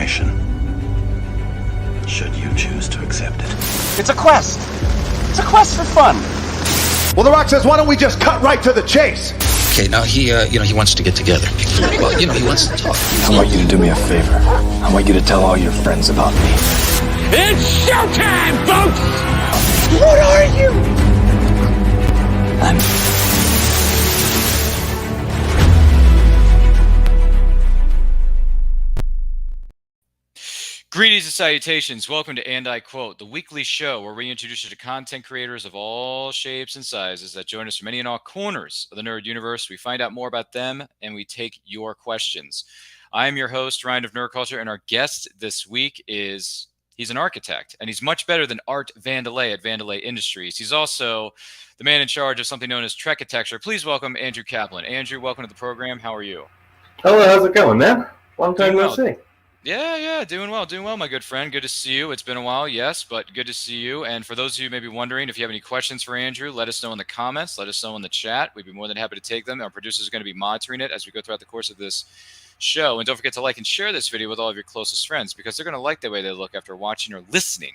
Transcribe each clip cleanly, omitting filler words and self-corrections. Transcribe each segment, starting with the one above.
mission, should you choose to accept it. It's a quest. It's a quest for fun. Well, The Rock says, why don't we just cut right to the chase? Okay, now he wants to get together. Well, he wants to talk. I want you to do me a favor. I want you to tell all your friends about me. It's showtime, folks! What are you? Greetings and salutations. Welcome to And I Quote, the weekly show where we introduce you to content creators of all shapes and sizes that join us from any and all corners of the nerd universe. We find out more about them and we take your questions. I am your host, Ryan of Nerd Culture, and our guest this week he's an architect, and he's much better than Art Vandelay at Vandelay Industries. He's also the man in charge of something known as Trekatecture. Please welcome Andrew Kaplan. Andrew, welcome to the program. How are you? Hello, how's it going, man? Long time no see. Yeah, doing well, my good friend. Good to see you. It's been a while, yes, but good to see you. And for those of you maybe wondering, if you have any questions for Andrew, let us know in the comments. Let us know in the chat. We'd be more than happy to take them. Our producer is going to be monitoring it as we go throughout the course of this show. And don't forget to like and share this video with all of your closest friends, because they're going to like the way they look after watching or listening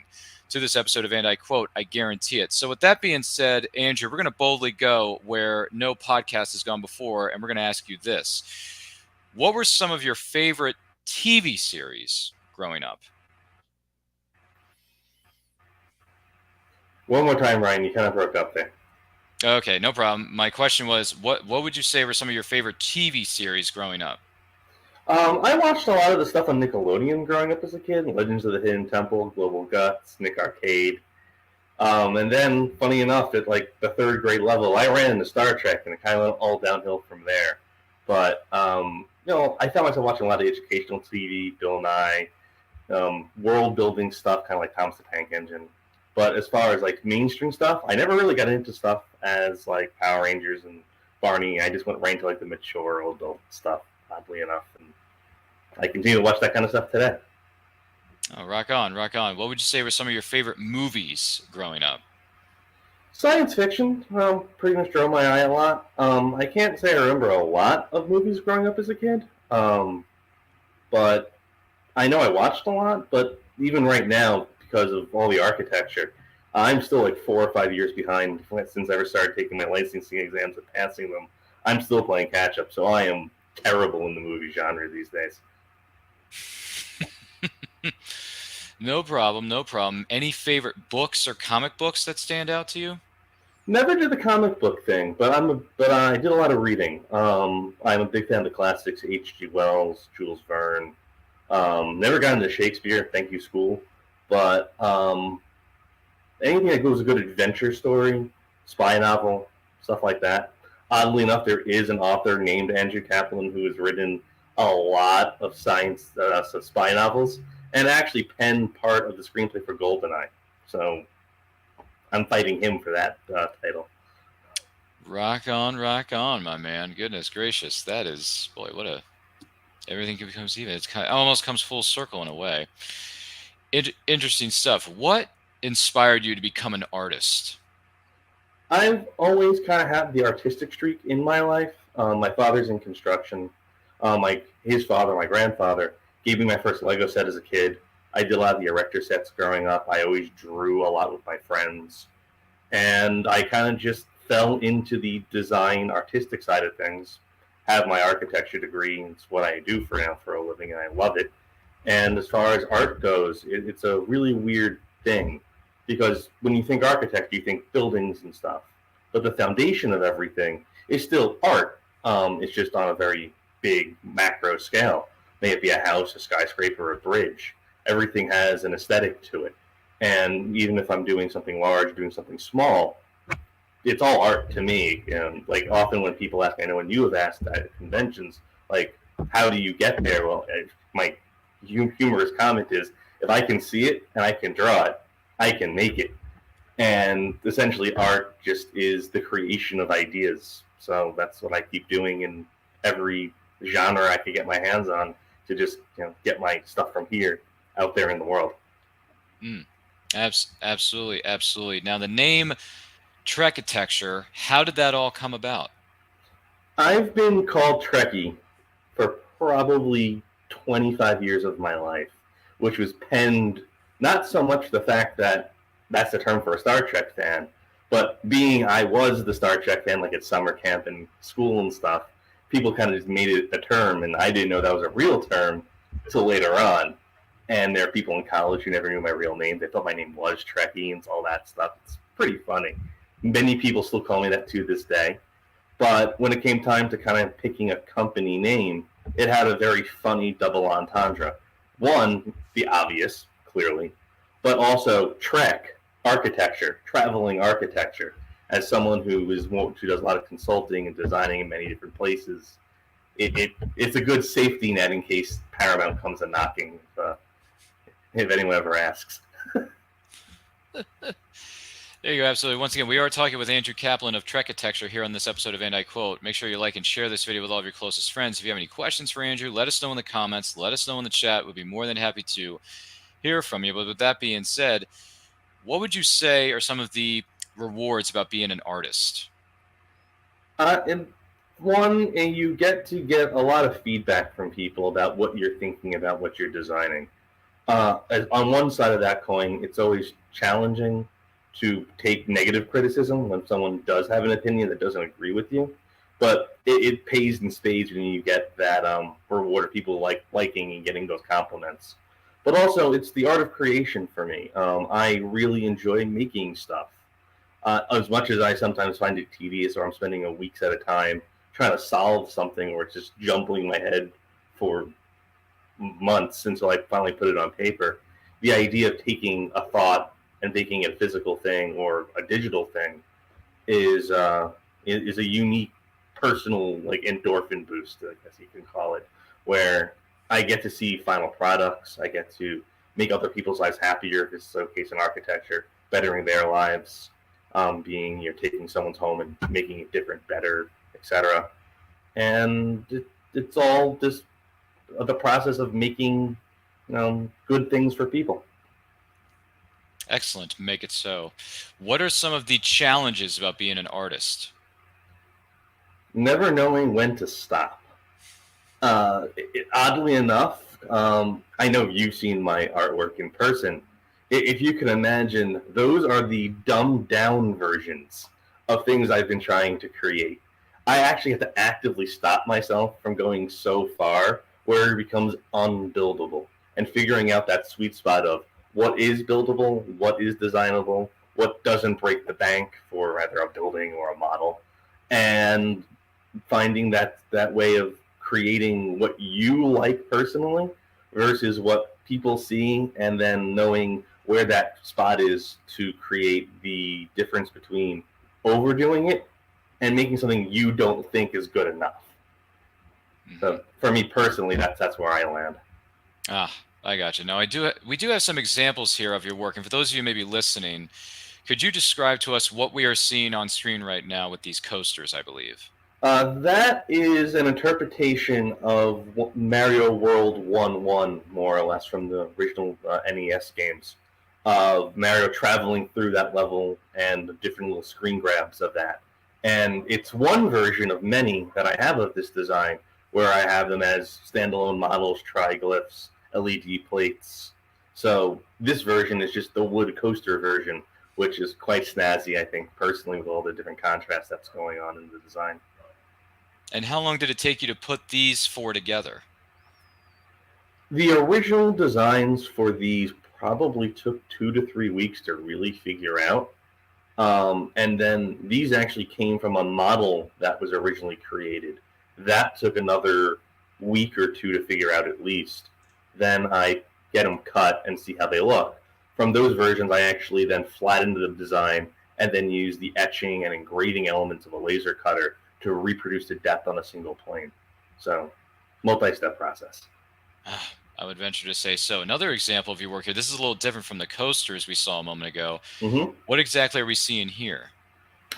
to this episode of And I Quote. I guarantee it. So with that being said, Andrew, we're going to boldly go where no podcast has gone before, and we're going to ask you this. What were some of your favorite TV series growing up? One more time, Ryan. You kind of broke up there. Okay, no problem. My question was, what would you say were some of your favorite TV series growing up? I watched a lot of the stuff on Nickelodeon growing up as a kid. Legends of the Hidden Temple, Global Guts, Nick Arcade. And then, funny enough, at like the third grade level, I ran into Star Trek, and it kind of went all downhill from there. But I found myself watching a lot of educational TV, Bill Nye, world-building stuff, kind of like Thomas the Tank Engine. But as far as like mainstream stuff, I never really got into stuff as like Power Rangers and Barney. I just went right into like the mature adult stuff, oddly enough. And I continue to watch that kind of stuff today. Oh, rock on. What would you say were some of your favorite movies growing up? Science fiction, pretty much drew my eye a lot. I can't say I remember a lot of movies growing up as a kid, but I know I watched a lot. But even right now, because of all the architecture, I'm still like 4 or 5 years behind since I ever started taking my licensing exams and passing them. I'm still playing catch up, so I am terrible in the movie genre these days. No problem. Any favorite books or comic books that stand out to you? Never did the comic book thing, but I did a lot of reading. I'm a big fan of the classics, H.G. Wells, Jules Verne. Never got into Shakespeare, thank you, school. But anything that goes a good adventure story, spy novel, stuff like that. Oddly enough, there is an author named Andrew Kaplan who has written a lot of science spy novels, and actually penned part of the screenplay for GoldenEye. So I'm fighting him for that title. Rock on, my man. Goodness gracious. That is, boy, everything becomes even. It almost comes full circle in a way. Interesting stuff. What inspired you to become an artist? I've always kind of had the artistic streak in my life. My father's in construction. His father, my grandfather, gave me my first Lego set as a kid. I did a lot of the erector sets growing up. I always drew a lot with my friends. And I kind of just fell into the design, artistic side of things. Have my architecture degree. It's what I do for a living, and I love it. And as far as art goes, it's a really weird thing. Because when you think architecture, you think buildings and stuff. But the foundation of everything is still art. It's just on a very big macro scale. May it be a house, a skyscraper, a bridge. Everything has an aesthetic to it. And even if I'm doing something large, doing something small, it's all art to me. And like often when people ask, I know when you have asked at conventions, like, how do you get there? Well, my humorous comment is, if I can see it and I can draw it, I can make it. And essentially art just is the creation of ideas. So that's what I keep doing in every genre I could get my hands on, to just get my stuff from here out there in the world. Absolutely. Now the name Trekatecture, how did that all come about? I've been called Trekkie for probably 25 years of my life. which was penned not so much the fact that that's the term for a Star Trek fan, but being I was the Star Trek fan, like at summer camp and school and stuff, people kind of just made it a term, and I didn't know that was a real term till later on. And there are people in college who never knew my real name. They thought my name was Trekkie and all that stuff. It's pretty funny. Many people still call me that to this day. But when it came time to kind of picking a company name, it had a very funny double entendre. One, the obvious, clearly, but also Trek, architecture, traveling architecture. As someone who does a lot of consulting and designing in many different places, it's a good safety net in case Paramount comes a knocking, if anyone ever asks. There you go, absolutely. Once again, we are talking with Andrew Kaplan of Trekatecture here on this episode of And I Quote. Make sure you like and share this video with all of your closest friends. If you have any questions for Andrew, let us know in the comments. Let us know in the chat. We'd be more than happy to hear from you. But with that being said, what would you say are some of the rewards about being an artist? And you get to get a lot of feedback from people about what you're thinking about what you're designing. On one side of that coin, it's always challenging to take negative criticism when someone does have an opinion that doesn't agree with you. But it pays in spades when you get that reward of people liking and getting those compliments. But also, it's the art of creation for me. I really enjoy making stuff. As much as I sometimes find it tedious, or I'm spending weeks at a time trying to solve something, or it's just jumbling my head for months until I finally put it on paper. The idea of taking a thought and making it a physical thing or a digital thing is a unique personal endorphin boost, I guess you can call it, where I get to see final products. I get to make other people's lives happier if it's a case in architecture, bettering their lives, being you're taking someone's home and making it different, better, etc. And it's all just the process of making good things for people. Excellent. Make it so. What are some of the challenges about being an artist? Never knowing when to stop. Oddly enough, I know you've seen my artwork in person. If you can imagine, those are the dumbed down versions of things I've been trying to create. I actually have to actively stop myself from going so far where it becomes unbuildable, and figuring out that sweet spot of what is buildable, what is designable, what doesn't break the bank for either a building or a model, and finding that way of creating what you like personally versus what people see, and then knowing where that spot is to create the difference between overdoing it and making something you don't think is good enough. So for me personally, that's where I land. I got you. Now, we do have some examples here of your work. And for those of you maybe listening, could you describe to us what we are seeing on screen right now with these coasters, I believe? That is an interpretation of Mario World 1-1, more or less, from the original NES games. Of Mario traveling through that level and the different little screen grabs of that. And it's one version of many that I have of this design, where I have them as standalone models, triglyphs, LED plates. So this version is just the wood coaster version, which is quite snazzy, I think, personally, with all the different contrast that's going on in the design. And how long did it take you to put these four together? The original designs for these probably took 2 to 3 weeks to really figure out. And then these actually came from a model that was originally created. That took another week or two to figure out at least. Then I get them cut and see how they look. From those versions, I actually then flattened the design and then used the etching and engraving elements of a laser cutter to reproduce the depth on a single plane. So, multi-step process. I would venture to say so. Another example of your work here, this is a little different from the coasters we saw a moment ago. Mm-hmm. What exactly are we seeing here?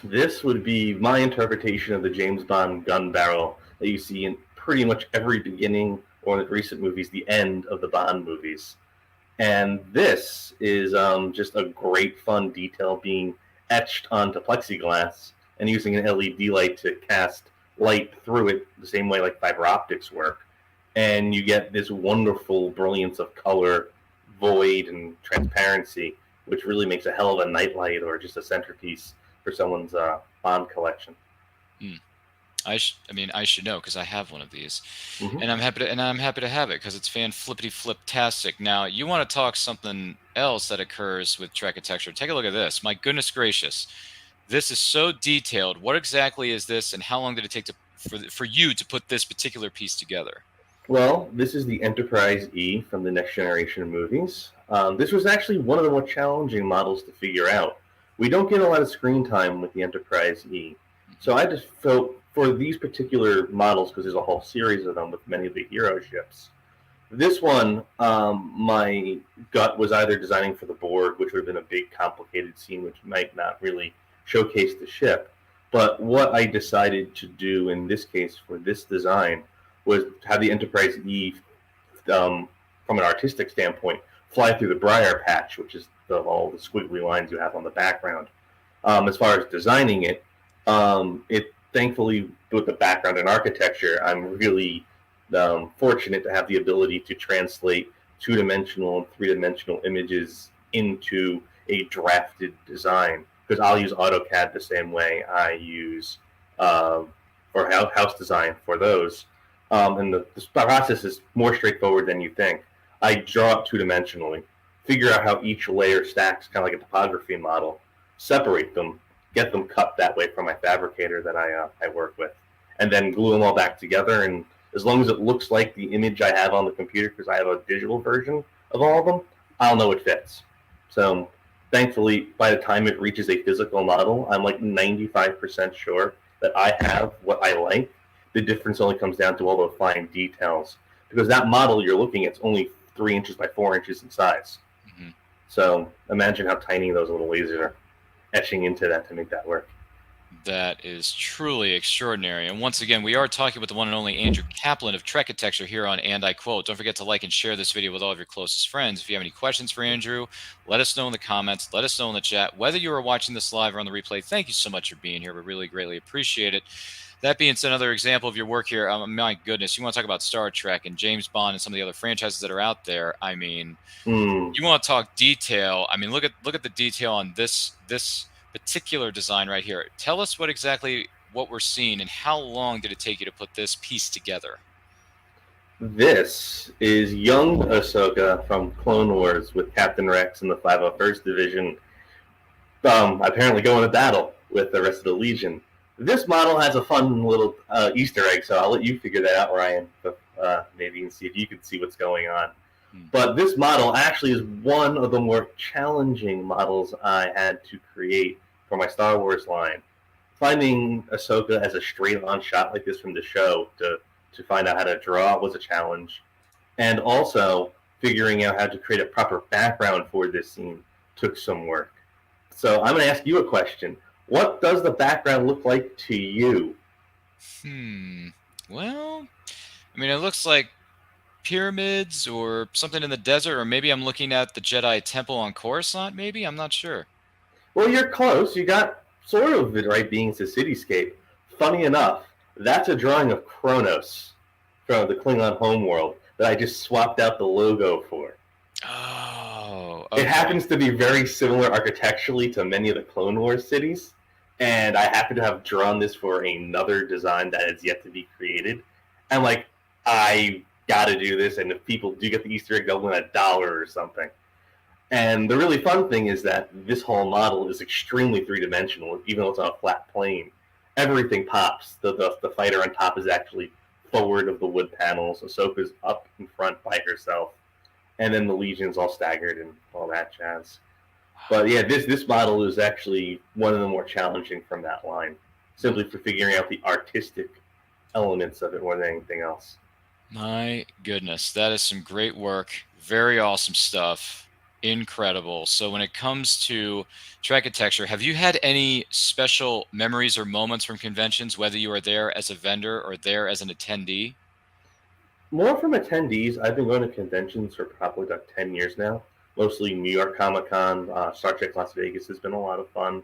This would be my interpretation of the James Bond gun barrel that you see in pretty much every beginning, or in the recent movies, the end of the Bond movies. And this is just a great fun detail being etched onto plexiglass and using an LED light to cast light through it the same way like fiber optics work. And you get this wonderful brilliance of color void and transparency, which really makes a hell of a nightlight or just a centerpiece for someone's Bond collection. I should know because I have one of these, Mhm. and I'm happy to have it because it's fan flippity flip-tastic. Now, you want to talk something else that occurs with Trekatecture? Take a look at this. My goodness gracious, this is so detailed. What exactly is this, and how long did it take for you to put this particular piece together? Well, this is the Enterprise E from the Next Generation movies. This was actually one of the more challenging models to figure out. We don't get a lot of screen time with the Enterprise E. So I just felt for these particular models, because there's a whole series of them with many of the hero ships, this one, my gut was either designing for the board, which would have been a big, complicated scene, which might not really showcase the ship. But what I decided to do in this case for this design was have the Enterprise E, from an artistic standpoint, fly through the briar patch, which is all the squiggly lines you have on the background. As far as designing it, it thankfully, with the background in architecture, I'm really fortunate to have the ability to translate two-dimensional and three-dimensional images into a drafted design. Because I'll use AutoCAD the same way I use for house design for those. And the process is more straightforward than you think. I draw it two-dimensionally, figure out how each layer stacks, kind of like a topography model, separate them, get them cut that way from my fabricator that I work with, and then glue them all back together. And as long as it looks like the image I have on the computer, because I have a digital version of all of them, I'll know it fits. So thankfully, by the time it reaches a physical model, I'm like 95% sure that I have what I like. The difference only comes down to all the fine details, because that model you're looking at is only 3 inches by 4 inches in size. Mm-hmm. So imagine how tiny those little lasers are etching into that to make that work. That is truly extraordinary. And once again, we are talking with the one and only Andrew Kaplan of Trekatecture here on And I Quote. Don't forget to like and share this video with all of your closest friends. If you have any questions for Andrew, let us know in the comments. Let us know in the chat. Whether you are watching this live or on the replay, thank you so much for being here. We really greatly appreciate it. That being said, another example of your work here, my goodness, you want to talk about Star Trek and James Bond and some of the other franchises that are out there. I mean, you want to talk detail. I mean, look at the detail on this particular design right here. Tell us what we're seeing and how long did it take you to put this piece together? This is young Ahsoka from Clone Wars with Captain Rex in the 501st Division, apparently going to battle with the rest of the Legion. This model has a fun little Easter egg, so I'll let you figure that out, Ryan, maybe, and see if you can see what's going on. But this model actually is one of the more challenging models I had to create for my Star Wars line. Finding Ahsoka as a straight-on shot like this from the show to find out how to draw was a challenge. And also, figuring out how to create a proper background for this scene took some work. So I'm going to ask you a question. What does the background look like to you? Well, I mean, it looks like pyramids or something in the desert, or maybe I'm looking at the Jedi Temple on Coruscant, maybe? I'm not sure. Well, you're close. You got sort of it right, being it's a cityscape. Funny enough, that's a drawing of Kronos from the Klingon homeworld that I just swapped out the logo for. Oh, okay. It happens to be very similar architecturally to many of the Clone Wars cities, and I happen to have drawn this for another design that is yet to be created. And like, I gotta do this, and if people do get the Easter egg, they'll win $1 or something. And the really fun thing is that this whole model is extremely three-dimensional, even though it's on a flat plane. Everything pops. The fighter on top is actually forward of the wood panels. Ahsoka's up in front by herself. And then the Legion's all staggered and all that jazz. But yeah, this model is actually one of the more challenging from that line, simply for figuring out the artistic elements of it more than anything else. My goodness, that is some great work. Very awesome stuff. Incredible. So when it comes to Trekatecture, have you had any special memories or moments from conventions, whether you are there as a vendor or there as an attendee? More from attendees. I've been going to conventions for probably about 10 years now. Mostly New York Comic-Con, Star Trek Las Vegas has been a lot of fun.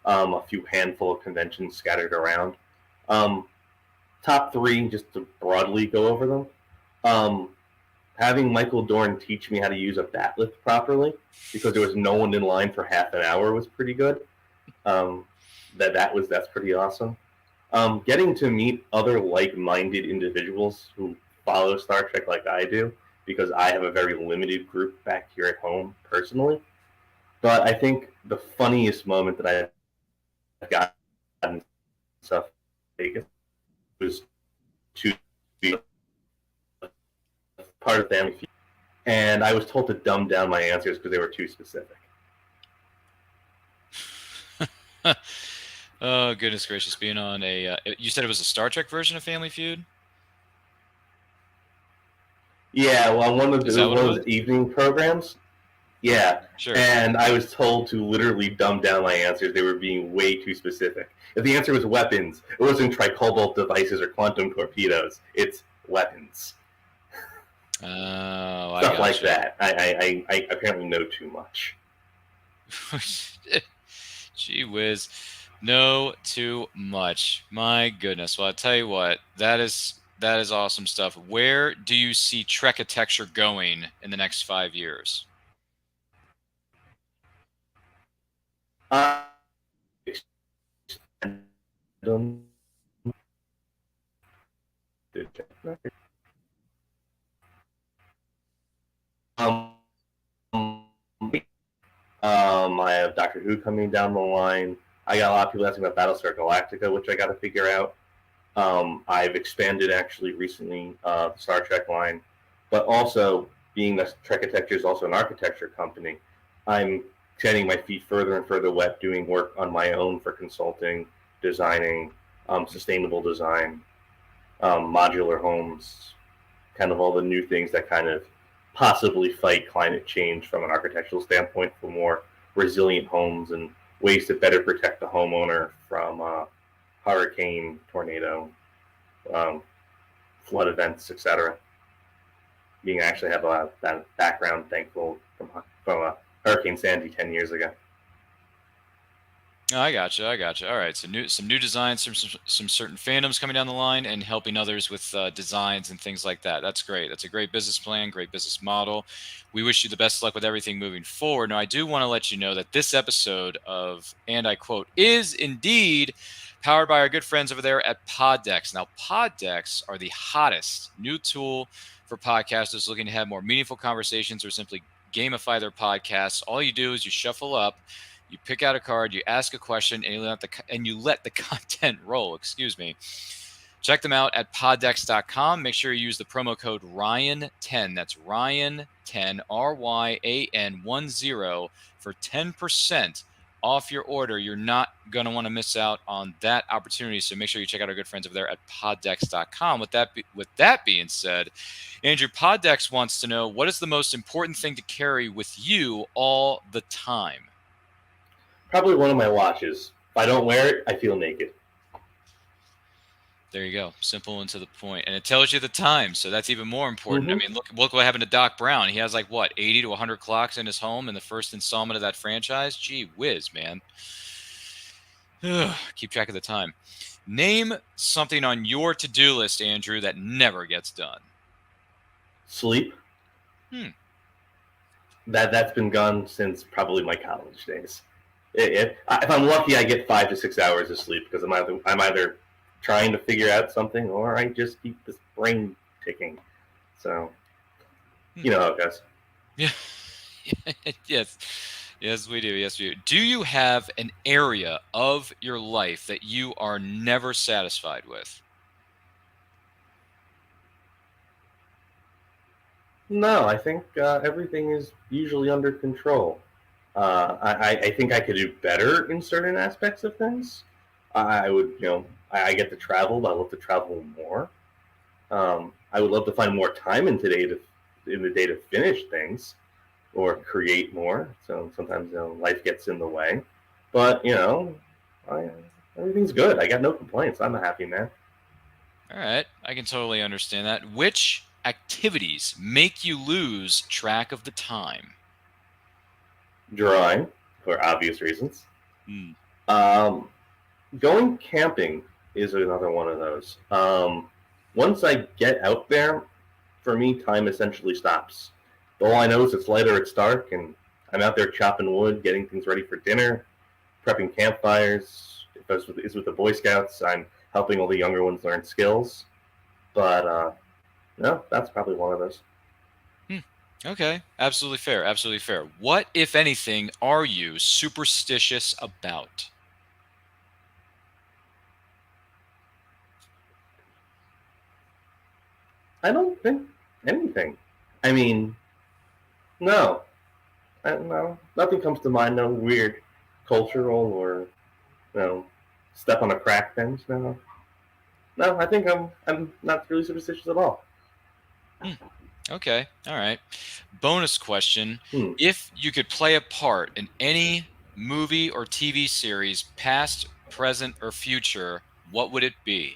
A few handful of conventions scattered around. Top 3, just to broadly go over them. having Michael Dorn teach me how to use a bat lift properly, because there was no one in line for half an hour, was pretty good. That's pretty awesome. Getting to meet other like-minded individuals who follow Star Trek like I do, because I have a very limited group back here at home personally. But I think the funniest moment that I've gotten stuff Vegas was to be part of Family Feud, and I was told to dumb down my answers because they were too specific. Oh, goodness gracious. Being on you said it was a Star Trek version of Family Feud? Yeah, well, one of Is that what it those was? evening programs. Yeah, Sure. and I was told to literally dumb down my answers. They were being way too specific. If the answer was weapons, it wasn't tricobalt devices or quantum torpedoes. It's weapons. Oh, I Stuff gotcha. like that. I apparently know too much. Gee whiz. No, too much. My goodness. Well, I'll tell you what, that is awesome stuff. Where do you see Trekatecture going in the next 5 years? Don't- I have Doctor Who coming down the line. I got a lot of people asking about Battlestar Galactica, which I got to figure out. I've expanded actually recently the Star Trek line, but also being that Trekatecture is also an architecture company, I'm getting my feet further and further wet doing work on my own for consulting, designing, sustainable design, modular homes, kind of all the new things that kind of possibly fight climate change from an architectural standpoint for more resilient homes and ways to better protect the homeowner from hurricane, tornado, flood events, etc. Being actually have that background, thankful from Hurricane Sandy 10 years ago. Oh, I gotcha. All right, so some new designs, some certain fandoms coming down the line, and helping others with designs and things like that. That's great. That's a great business plan, great business model. We wish you the best luck with everything moving forward. Now, I do want to let you know that this episode of, and I quote, is indeed powered by our good friends over there at Poddex. Now, Poddex are the hottest new tool for podcasters looking to have more meaningful conversations or simply gamify their podcasts. All you do is you shuffle up. You pick out a card, you ask a question, and you let the content roll. Excuse me. Check them out at poddex.com. Make sure you use the promo code Ryan10. That's Ryan10, RYAN10 for 10% off your order. You're not going to want to miss out on that opportunity. So make sure you check out our good friends over there at poddex.com. With that being said, Andrew, Poddex wants to know, what is the most important thing to carry with you all the time? Probably one of my watches. If I don't wear it, I feel naked. There you go. Simple and to the point. And it tells you the time, so that's even more important. Mm-hmm. I mean, look what happened to Doc Brown. He has 80 to 100 clocks in his home in the first installment of that franchise. Gee whiz, man. Keep track of the time. Name something on your to-do list, Andrew, that never gets done. Sleep. That's been gone since probably my college days. If I'm lucky, I get 5 to 6 hours of sleep because I'm either trying to figure out something or I just keep this brain ticking. So, you know how it goes. Yeah. Yes, we do. Yes, we do. Do you have an area of your life that you are never satisfied with? No, I think everything is usually under control. I think I could do better in certain aspects of things. I would, I get to travel. I love to travel more. I would love to find more time in the day to finish things or create more. So sometimes life gets in the way, but everything's good. I got no complaints. I'm a happy man. All right, I can totally understand that. Which activities make you lose track of the time? Drawing, for obvious reasons. Going camping is another one of those. Once I get out there, for me, time essentially stops. All I know is it's light or it's dark, and I'm out there chopping wood, getting things ready for dinner, prepping campfires. If it's with the Boy Scouts, I'm helping all the younger ones learn skills. But no, that's probably one of those. Okay, absolutely fair. Absolutely fair. What, if anything, are you superstitious about? I don't think anything. I mean, no. No, nothing comes to mind. No weird cultural or step on a crack things. No, I think I'm not really superstitious at all. Okay, all right. Bonus question. Hmm. If you could play a part in any movie or TV series, past, present, or future, what would it be?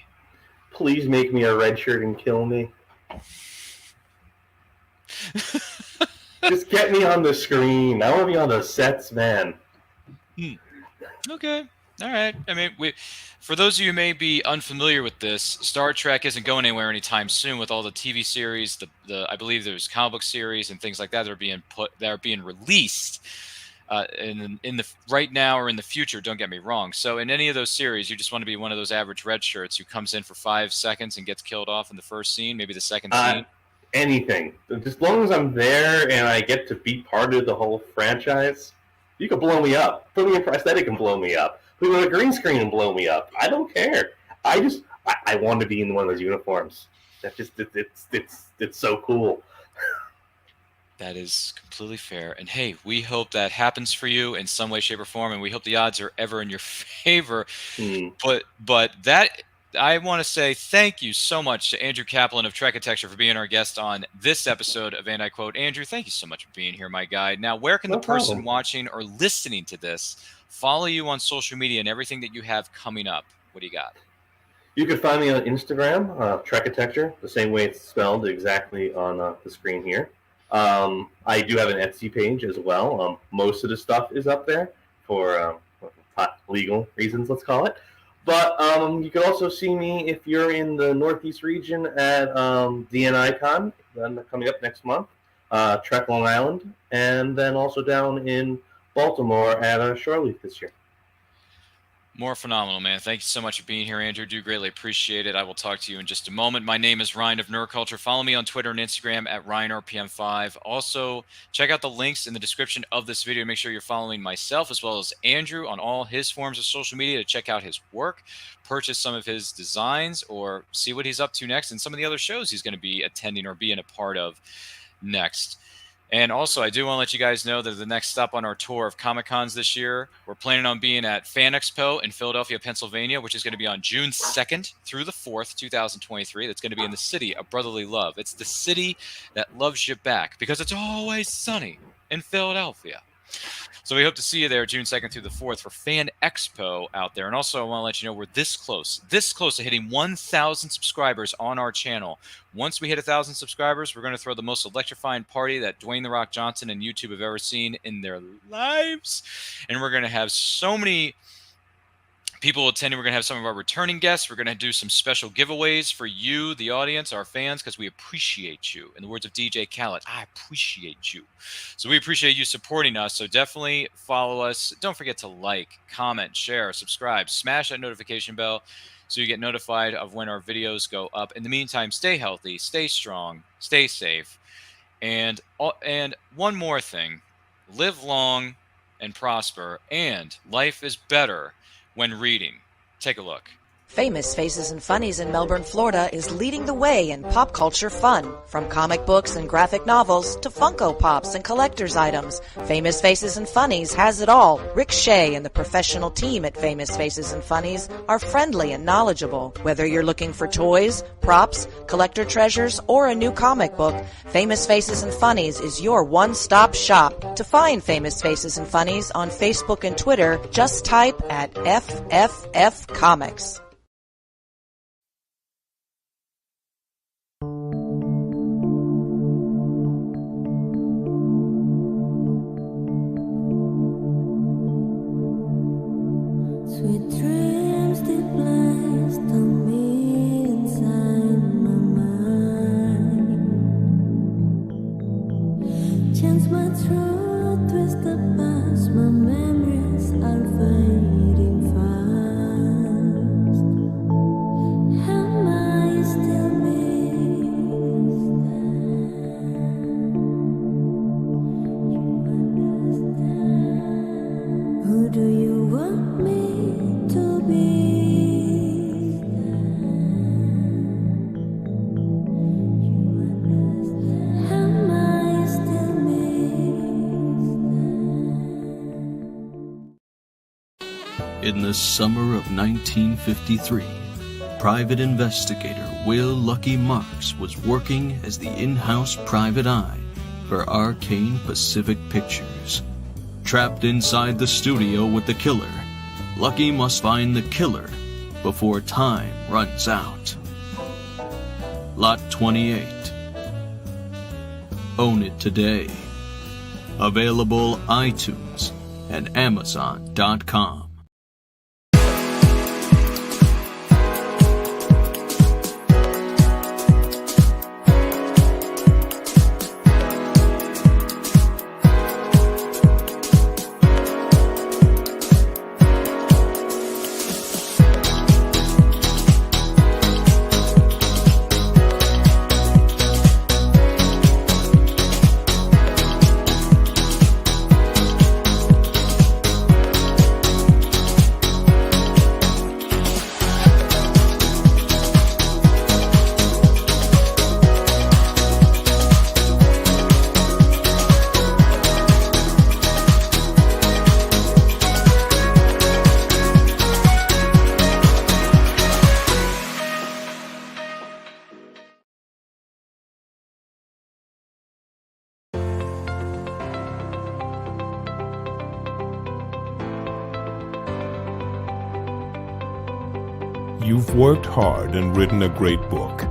Please make me a red shirt and kill me. Just get me on the screen. I want to be on the sets, man. Okay. All right. I mean, for those of you who may be unfamiliar with this, Star Trek isn't going anywhere anytime soon with all the TV series, I believe there's comic book series and things like that that are being released in the right now or in the future. Don't get me wrong. So in any of those series, you just want to be one of those average red shirts who comes in for 5 seconds and gets killed off in the first scene, maybe the second scene. Anything, as long as I'm there and I get to be part of the whole franchise. You can blow me up. Put me in prosthetic and blow me up. Put me on a green screen and blow me up. I don't care. I want to be in one of those uniforms. That's just it's so cool. That is completely fair. And hey, we hope that happens for you in some way, shape, or form, and we hope the odds are ever in your favor. But that I want to say thank you so much to Andrew Kaplan of Trekatecture for being our guest on this episode of And I Quote. Andrew, thank you so much for being here, my guy. Now, where can the person watching or listening to this follow you on social media and everything that you have coming up? What do you got? You can find me on Instagram, Trekatecture, the same way it's spelled exactly on the screen here. I do have an Etsy page as well. Most of the stuff is up there for legal reasons, let's call it. But you can also see me if you're in the Northeast region at DNI-Con, coming up next month, Trek Long Island, and then also down in Baltimore at Shoreleaf this year. More phenomenal, man. Thank you so much for being here, Andrew. Do greatly appreciate it. I will talk to you in just a moment. My name is Ryan of Nerd Culture. Follow me on Twitter and Instagram at RyanRPM5. Also, check out the links in the description of this video. Make sure you're following myself as well as Andrew on all his forms of social media to check out his work, purchase some of his designs, or see what he's up to next and some of the other shows he's going to be attending or being a part of next. And also, I do want to let you guys know that the next stop on our tour of Comic-Cons this year, we're planning on being at Fan Expo in Philadelphia, Pennsylvania, which is going to be on June 2nd through the 4th, 2023. That's going to be in the city of brotherly love. It's the city that loves you back because it's always sunny in Philadelphia. So we hope to see you there June 2nd through the 4th for Fan Expo out there. And also, I want to let you know we're this close to hitting 1,000 subscribers on our channel. Once we hit 1,000 subscribers, we're going to throw the most electrifying party that Dwayne The Rock Johnson and YouTube have ever seen in their lives. And we're going to have so many people attending. We're going to have some of our returning guests. We're going to do some special giveaways for you, the audience, our fans, because we appreciate you. In the words of DJ Khaled, I appreciate you. So we appreciate you supporting us. So definitely follow us. Don't forget to like, comment, share, subscribe, smash that notification bell so you get notified of when our videos go up. In the meantime, stay healthy, stay strong, stay safe. And one more thing, live long and prosper, and life is better when reading. Take a look. Famous Faces and Funnies in Melbourne, Florida is leading the way in pop culture fun. From comic books and graphic novels to Funko Pops and collector's items, Famous Faces and Funnies has it all. Rick Shea and the professional team at Famous Faces and Funnies are friendly and knowledgeable. Whether you're looking for toys, props, collector treasures, or a new comic book, Famous Faces and Funnies is your one-stop shop. To find Famous Faces and Funnies on Facebook and Twitter, just type at FFF Comics. Sweet dreams they placed on me inside my mind. In the summer of 1953, private investigator Will Lucky Marks was working as the in-house private eye for Arcane Pacific Pictures. Trapped inside the studio with the killer, Lucky must find the killer before time runs out. Lot 28. Own it today. Available iTunes and Amazon.com. You've worked hard and written a great book.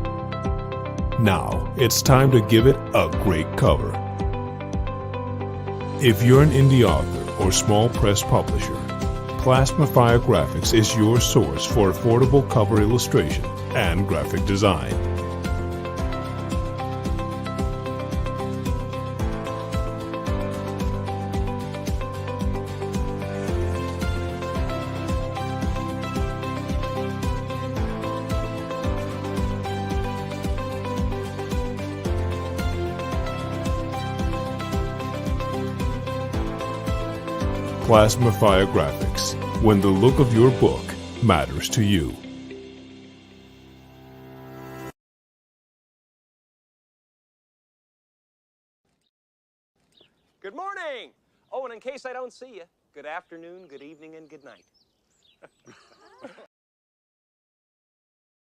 Now, it's time to give it a great cover. If you're an indie author or small press publisher, Plasmafire Graphics is your source for affordable cover illustration and graphic design. Plasmafire Graphics, when the look of your book matters to you. Good morning! Oh, and in case I don't see you, good afternoon, good evening, and good night.